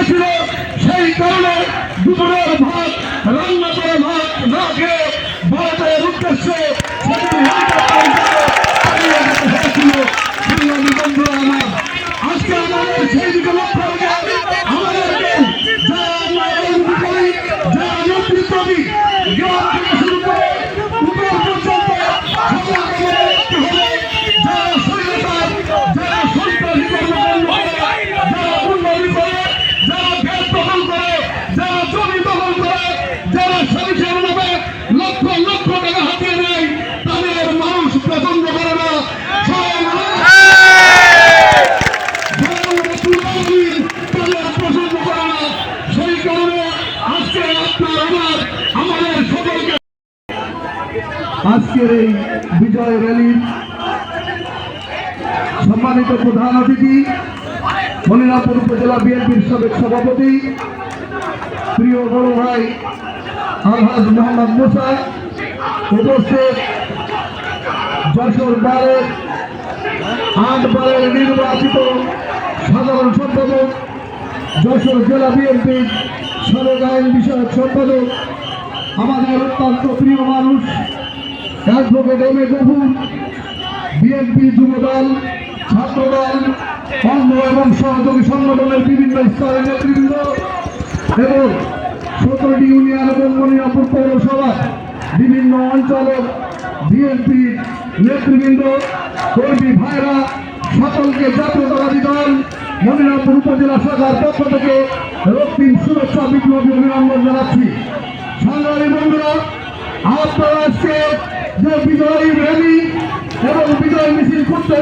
ছিল, সেই কারণে দুপুরের ভাত রান্না করে ভাত না খেয়ে ভারতের উদ্দেশ্যে বন্ধুরা আমার আজকে আমাদের সেই দিকে লক্ষ্য রেখে আমাদেরকে যারা নেতৃত্ব দিই শুরু করে উপর পর্যন্ত যারা স্বৈরাচার, যারা সন্ত্রাসী কর্মকাণ্ড করে, যারা উন্নতি করে, যারা গ্যাস দখল করে, যারা জমি দখল করে, যারা সরিষার নামে লক্ষ লক্ষ টাকা হাতিয়ে নেয়, তাদের মানুষ পছন্দ করে না। তাদের পছন্দ করে না। সেই কারণে আজকে আপনার আমার আমাদের সকলকে আজকের এই বিজয় র্যালির সম্মানিত প্রধান অতিথি মনিরামপুর উপজেলা বিএনপির সাবেক সভাপতি প্রিয় বড় ভাই আলহাজ মোহাম্মদ মুসা, উপস্থিত যশোর 8 বারের নির্বাচিত সাধারণ সম্পাদক, যশোর জেলা বিএনপির সাবেক আইন বিষয়ক সম্পাদক, আমাদের অত্যন্ত প্রিয় মানুষ advocate M A Gafur, BNP Jubodal, ছাত্রদল, অঙ্গ এবং সহযোগী সংগঠনের বিভিন্ন স্তরের নেতৃবৃন্দ এবং 17টি ইউনিয়ন এবং মনিরামপুর পৌরসভার বিভিন্ন অঞ্চলের বিএনপি নেতৃবৃন্দ, কর্মী ভাইরা, সকলকে জাতীয়তাবাদী দল মনিরামপুর উপজেলা শাখার পক্ষ থেকে রক্তিম শুভেচ্ছা বিপ্লবী অভিনন্দন জানাচ্ছি। সংগ্রামী বন্ধুরা, আপনারা আজকে যে বিজয়ী র্যালি এবং বিজয় মিছিল করতে